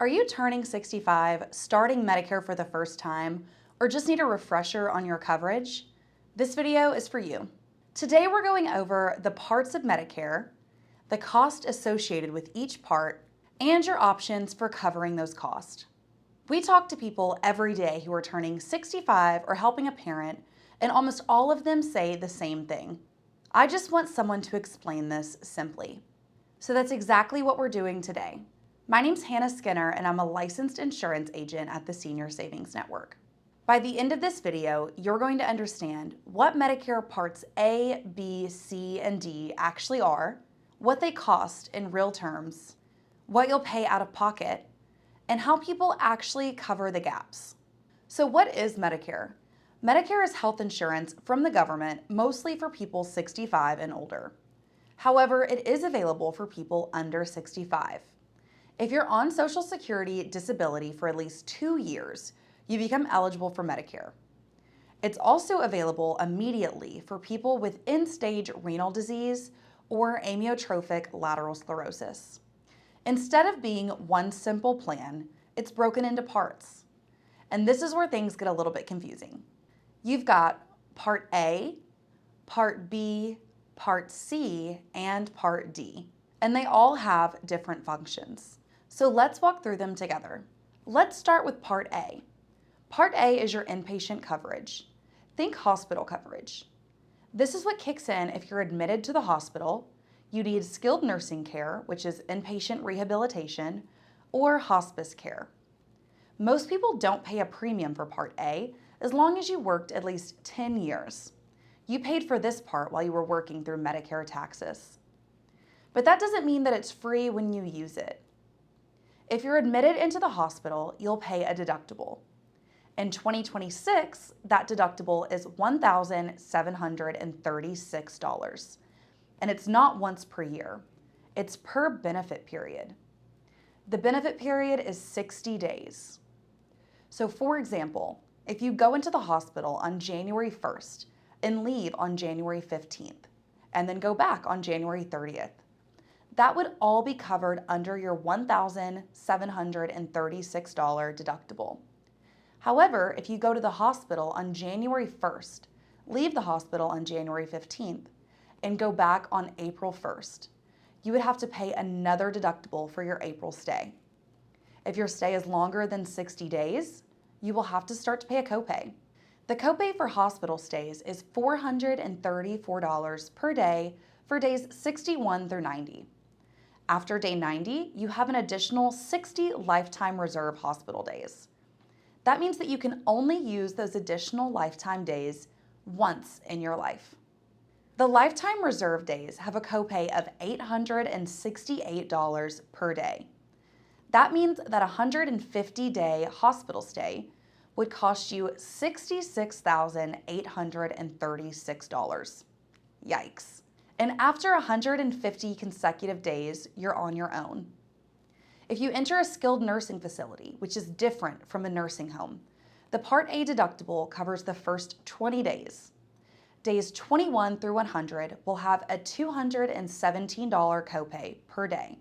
Are you turning 65, starting Medicare for the first time, or just need a refresher on your coverage? This video is for you. Today we're going over the parts of Medicare, the cost associated with each part, and your options for covering those costs. We talk to people every day who are turning 65 or helping a parent, and almost all of them say the same thing. I just want someone to explain this simply. So that's exactly what we're doing today. My name's Hannah Skinner, and I'm a licensed insurance agent at the Senior Savings Network. By the end of this video, you're going to understand what Medicare Parts A, B, C, and D actually are, what they cost in real terms, what you'll pay out of pocket, and how people actually cover the gaps. So what is Medicare? Medicare is health insurance from the government, mostly for people 65 and older. However, it is available for people under 65. If you're on Social Security disability for at least 2 years, you become eligible for Medicare. It's also available immediately for people with end-stage renal disease or amyotrophic lateral sclerosis. Instead of being one simple plan, it's broken into parts. And this is where things get a little bit confusing. You've got Part A, Part B, Part C, and Part D, and they all have different functions. So let's walk through them together. Let's start with Part A. Part A is your inpatient coverage. Think hospital coverage. This is what kicks in if you're admitted to the hospital, you need skilled nursing care, which is inpatient rehabilitation, or hospice care. Most people don't pay a premium for Part A as long as you worked at least 10 years. You paid for this part while you were working through Medicare taxes. But that doesn't mean that it's free when you use it. If you're admitted into the hospital, you'll pay a deductible. In 2026, that deductible is $1,736, and it's not once per year. It's per benefit period. The benefit period is 60 days. So for example, if you go into the hospital on January 1st and leave on January 15th, and then go back on January 30th, that would all be covered under your $1,736 deductible. However, if you go to the hospital on January 1st, leave the hospital on January 15th, and go back on April 1st, you would have to pay another deductible for your April stay. If your stay is longer than 60 days, you will have to start to pay a copay. The copay for hospital stays is $434 per day for days 61 through 90. After day 90, you have an additional 60 lifetime reserve hospital days. That means that you can only use those additional lifetime days once in your life. The lifetime reserve days have a copay of $868 per day. That means that a 150-day hospital stay would cost you $66,836. Yikes. And after 150 consecutive days, you're on your own. If you enter a skilled nursing facility, which is different from a nursing home, the Part A deductible covers the first 20 days. Days 21 through 100 will have a $217 copay per day.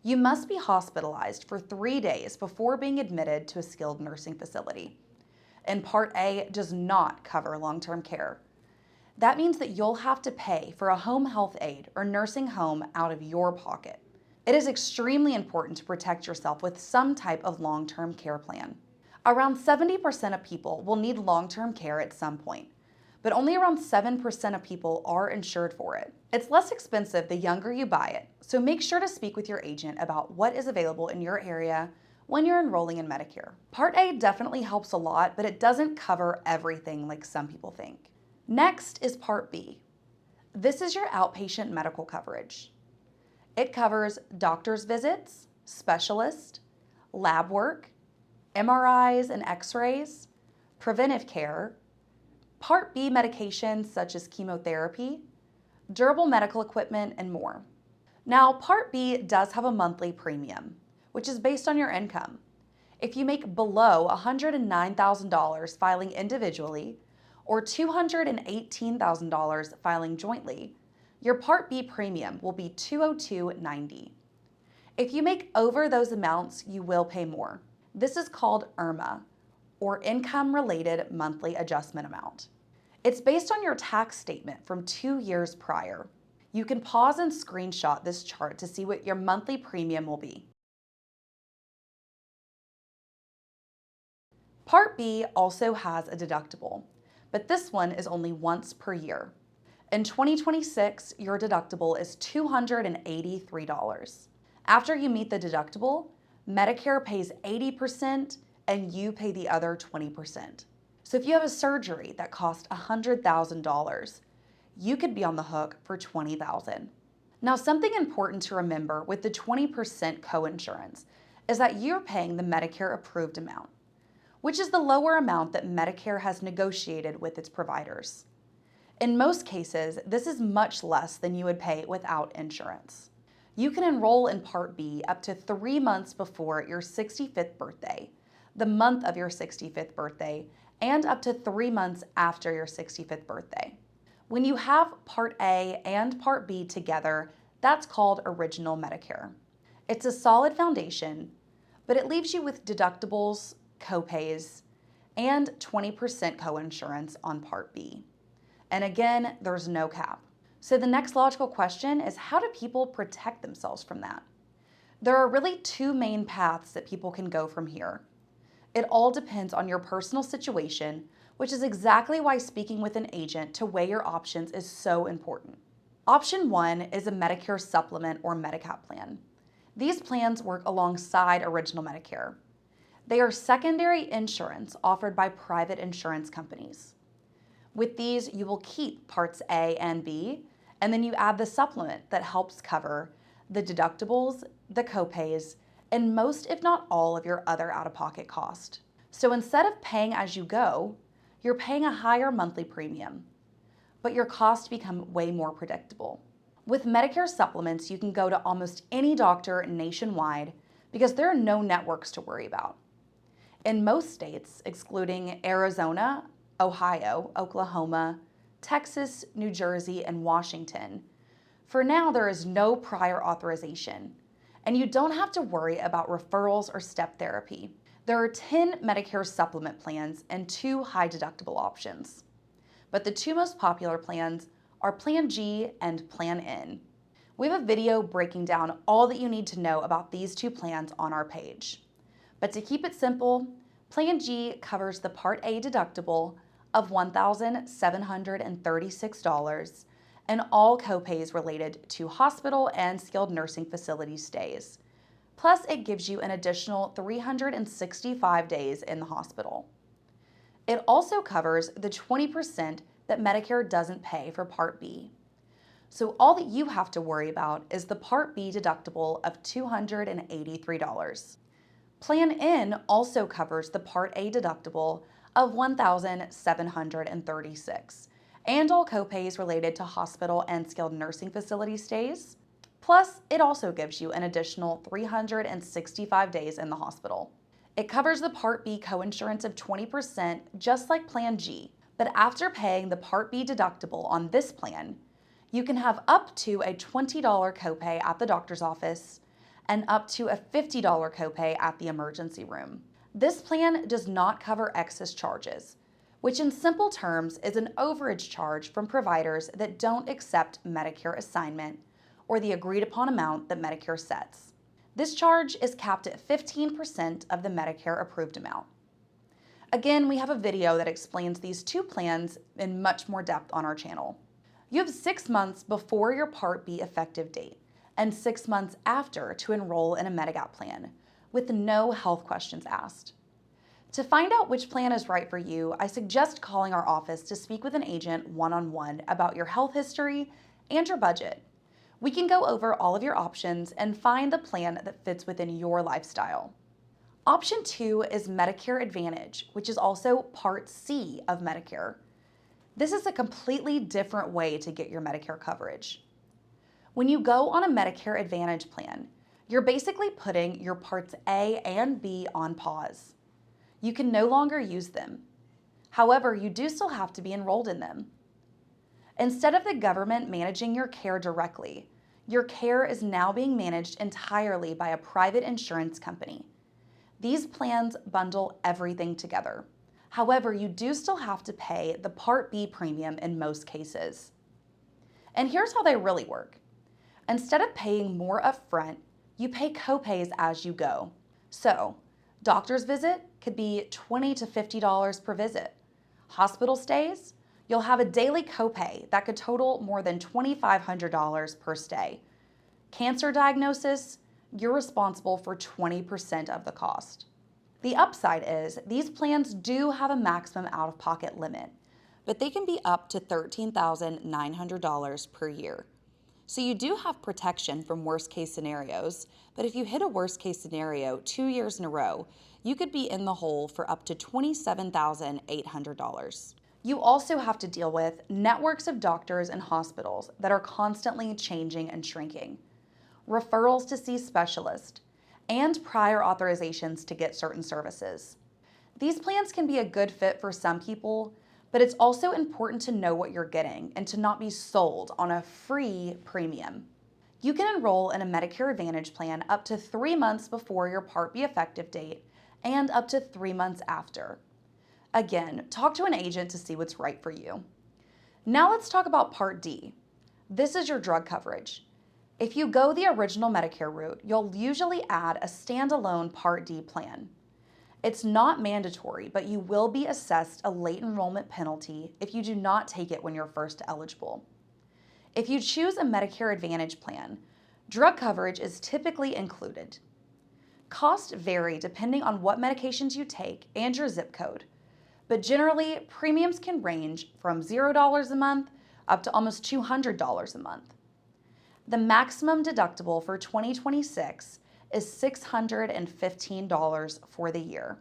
You must be hospitalized for 3 days before being admitted to a skilled nursing facility. And Part A does not cover long-term care. That means that you'll have to pay for a home health aide or nursing home out of your pocket. It is extremely important to protect yourself with some type of long-term care plan. Around 70% of people will need long-term care at some point, but only around 7% of people are insured for it. It's less expensive the younger you buy it, so make sure to speak with your agent about what is available in your area when you're enrolling in Medicare. Part A definitely helps a lot, but it doesn't cover everything like some people think. Next is Part B. This is your outpatient medical coverage. It covers doctor's visits, specialists, lab work, MRIs and x-rays, preventive care, Part B medications such as chemotherapy, durable medical equipment, and more. Now, Part B does have a monthly premium, which is based on your income. If you make below $109,000 filing individually, or $218,000 filing jointly, your Part B premium will be $202.90. If you make over those amounts, you will pay more. This is called IRMAA, or Income-Related Monthly Adjustment Amount. It's based on your tax statement from 2 years prior. You can pause and screenshot this chart to see what your monthly premium will be. Part B also has a deductible, but this one is only once per year. In 2026, your deductible is $283. After you meet the deductible, Medicare pays 80% and you pay the other 20%. So if you have a surgery that cost $100,000, you could be on the hook for $20,000. Now, something important to remember with the 20% coinsurance is that you're paying the Medicare approved amount, which is the lower amount that Medicare has negotiated with its providers. In most cases, this is much less than you would pay without insurance. You can enroll in Part B up to 3 months before your 65th birthday, the month of your 65th birthday, and up to 3 months after your 65th birthday. When you have Part A and Part B together, that's called Original Medicare. It's a solid foundation, but it leaves you with deductibles, copays, and 20% coinsurance on Part B. And again, there's no cap. So the next logical question is, how do people protect themselves from that? There are really 2 main paths that people can go from here. It all depends on your personal situation, which is exactly why speaking with an agent to weigh your options is so important. Option 1 is a Medicare Supplement or Medigap plan. These plans work alongside Original Medicare. They are secondary insurance offered by private insurance companies. With these, you will keep Parts A and B, and then you add the supplement that helps cover the deductibles, the copays, and most, if not all, of your other out-of-pocket cost. So instead of paying as you go, you're paying a higher monthly premium, but your costs become way more predictable. With Medicare Supplements, you can go to almost any doctor nationwide because there are no networks to worry about. In most states, excluding Arizona, Ohio, Oklahoma, Texas, New Jersey, and Washington, for now there is no prior authorization, and you don't have to worry about referrals or step therapy. There are 10 Medicare Supplement plans and 2 high deductible options. But the 2 most popular plans are Plan G and Plan N. We have a video breaking down all that you need to know about these 2 plans on our page. But to keep it simple, Plan G covers the Part A deductible of $1,736 and all copays related to hospital and skilled nursing facility stays. Plus, it gives you an additional 365 days in the hospital. It also covers the 20% that Medicare doesn't pay for Part B. So all that you have to worry about is the Part B deductible of $283. Plan N also covers the Part A deductible of $1,736 and all copays related to hospital and skilled nursing facility stays. Plus, it also gives you an additional 365 days in the hospital. It covers the Part B coinsurance of 20% just like Plan G, but after paying the Part B deductible on this plan, you can have up to a $20 copay at the doctor's office and up to a $50 copay at the emergency room. This plan does not cover excess charges, which in simple terms is an overage charge from providers that don't accept Medicare assignment or the agreed upon amount that Medicare sets. This charge is capped at 15% of the Medicare approved amount. Again, we have a video that explains these 2 plans in much more depth on our channel. You have 6 months before your Part B effective date and 6 months after to enroll in a Medigap plan with no health questions asked. To find out which plan is right for you, I suggest calling our office to speak with an agent one-on-one about your health history and your budget. We can go over all of your options and find the plan that fits within your lifestyle. Option 2 is Medicare Advantage, which is also Part C of Medicare. This is a completely different way to get your Medicare coverage. When you go on a Medicare Advantage plan, you're basically putting your Parts A and B on pause. You can no longer use them. However, you do still have to be enrolled in them. Instead of the government managing your care directly, Your care is now being managed entirely by a private insurance company. These plans bundle everything together. However, you do still have to pay the Part B premium in most cases. And here's how they really work. Instead of paying more upfront, you pay copays as you go. So, doctor's visit could be $20 to $50 per visit. Hospital stays, you'll have a daily copay that could total more than $2,500 per stay. Cancer diagnosis, you're responsible for 20% of the cost. The upside is these plans do have a maximum out-of-pocket limit, but they can be up to $13,900 per year. So you do have protection from worst-case scenarios, but if you hit a worst-case scenario 2 years in a row, you could be in the hole for up to $27,800. You also have to deal with networks of doctors and hospitals that are constantly changing and shrinking, referrals to see specialists, and prior authorizations to get certain services. These plans can be a good fit for some people, but it's also important to know what you're getting and to not be sold on a free premium. You can enroll in a Medicare Advantage plan up to 3 months before your Part B effective date and up to 3 months after. Again, talk to an agent to see what's right for you. Now let's talk about Part D. This is your drug coverage. If you go the original Medicare route, you'll usually add a standalone Part D plan. It's not mandatory, but you will be assessed a late enrollment penalty if you do not take it when you're first eligible. If you choose a Medicare Advantage plan, drug coverage is typically included. Costs vary depending on what medications you take and your zip code, but generally premiums can range from $0 a month up to almost $200 a month. The maximum deductible for 2026 is $615 for the year.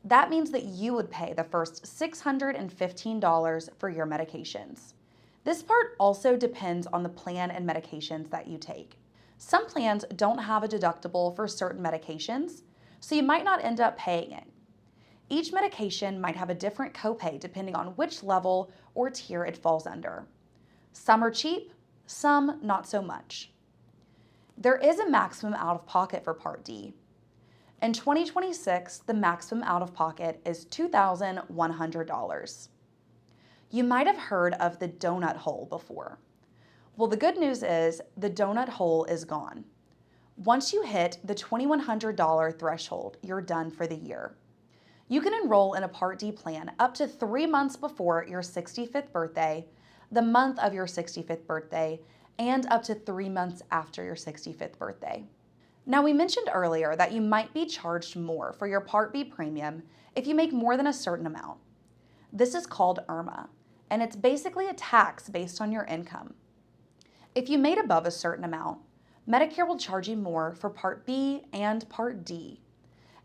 That means that you would pay the first $615 for your medications. This part also depends on the plan and medications that you take. Some plans don't have a deductible for certain medications, so you might not end up paying it. Each medication might have a different copay depending on which level or tier it falls under. Some are cheap, some not so much. There is a maximum out-of-pocket for Part D. In 2026, the maximum out-of-pocket is $2,100. You might have heard of the donut hole before. Well, the good news is the donut hole is gone. Once you hit the $2,100 threshold, you're done for the year. You can enroll in a Part D plan up to 3 months before your 65th birthday, the month of your 65th birthday, and up to 3 months after your 65th birthday. Now, we mentioned earlier that you might be charged more for your Part B premium if you make more than a certain amount. This is called IRMAA, and it's basically a tax based on your income. If you made above a certain amount, Medicare will charge you more for Part B and Part D,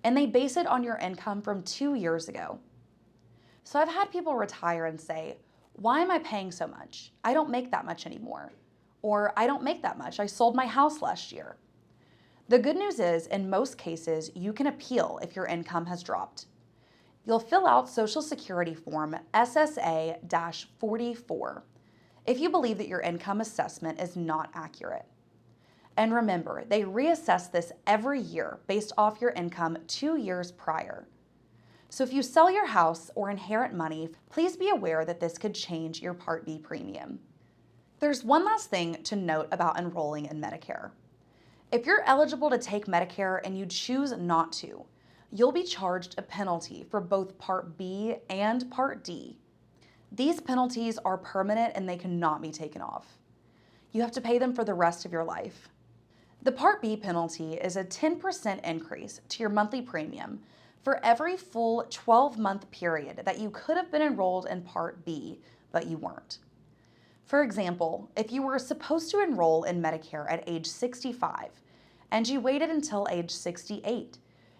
and they base it on your income from 2 years ago. So I've had people retire and say, "Why am I paying so much? I don't make that much anymore." Or, "I don't make that much. I sold my house last year." The good news is, in most cases, you can appeal if your income has dropped. You'll fill out Social Security Form SSA-44 if you believe that your income assessment is not accurate. And remember, they reassess this every year based off your income 2 years prior. So if you sell your house or inherit money, please be aware that this could change your Part B premium. There's one last thing to note about enrolling in Medicare. If you're eligible to take Medicare and you choose not to, you'll be charged a penalty for both Part B and Part D. These penalties are permanent and they cannot be taken off. You have to pay them for the rest of your life. The Part B penalty is a 10% increase to your monthly premium for every full 12-month period that you could have been enrolled in Part B, but you weren't. For example, if you were supposed to enroll in Medicare at age 65 and you waited until age 68,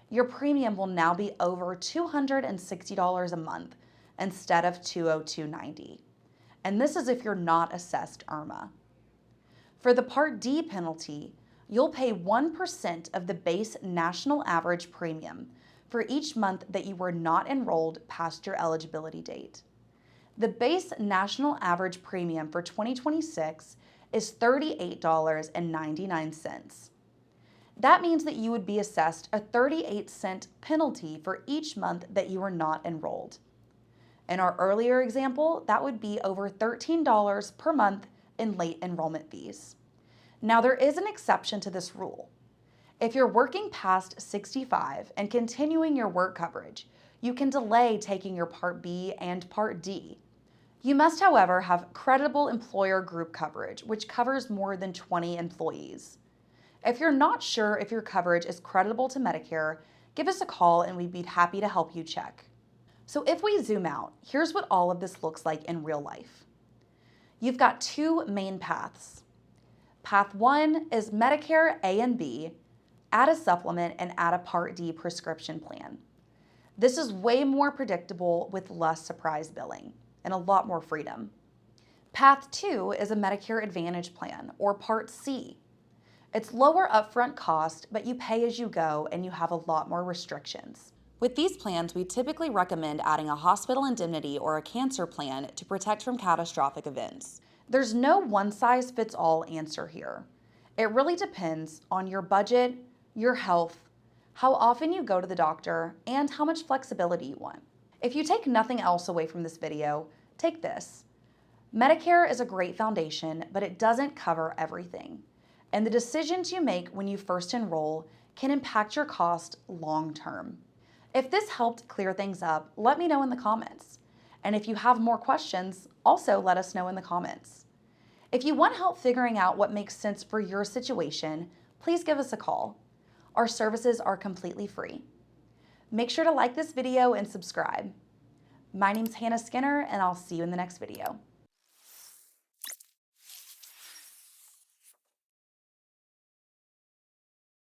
your premium will now be over $260 a month instead of $202.90. And this is if you're not assessed IRMAA. For the Part D penalty, you'll pay 1% of the base national average premium for each month that you were not enrolled past your eligibility date. The base national average premium for 2026 is $38.99. That means that you would be assessed a 38-cent penalty for each month that you are not enrolled. In our earlier example, that would be over $13 per month in late enrollment fees. Now, there is an exception to this rule. If you're working past 65 and continuing your work coverage, you can delay taking your Part B and Part D. You must, however, have credible employer group coverage, which covers more than 20 employees. If you're not sure if your coverage is creditable to Medicare, give us a call and we'd be happy to help you check. So if we zoom out, here's what all of this looks like in real life. You've got two main paths. Path 1 is Medicare A and B, add a supplement and add a Part D prescription plan. This is way more predictable with less surprise billing and a lot more freedom. Path 2 is a Medicare Advantage plan, or Part C. It's lower upfront cost, but you pay as you go and you have a lot more restrictions. With these plans, we typically recommend adding a hospital indemnity or a cancer plan to protect from catastrophic events. There's no one-size-fits-all answer here. It really depends on your budget, your health, how often you go to the doctor, and how much flexibility you want. If you take nothing else away from this video, take this. Medicare is a great foundation, but it doesn't cover everything. And the decisions you make when you first enroll can impact your cost long-term. If this helped clear things up, let me know in the comments. And if you have more questions, also let us know in the comments. If you want help figuring out what makes sense for your situation, please give us a call. Our services are completely free. Make sure to like this video and subscribe. My name's Hannah Skinner, and I'll see you in the next video.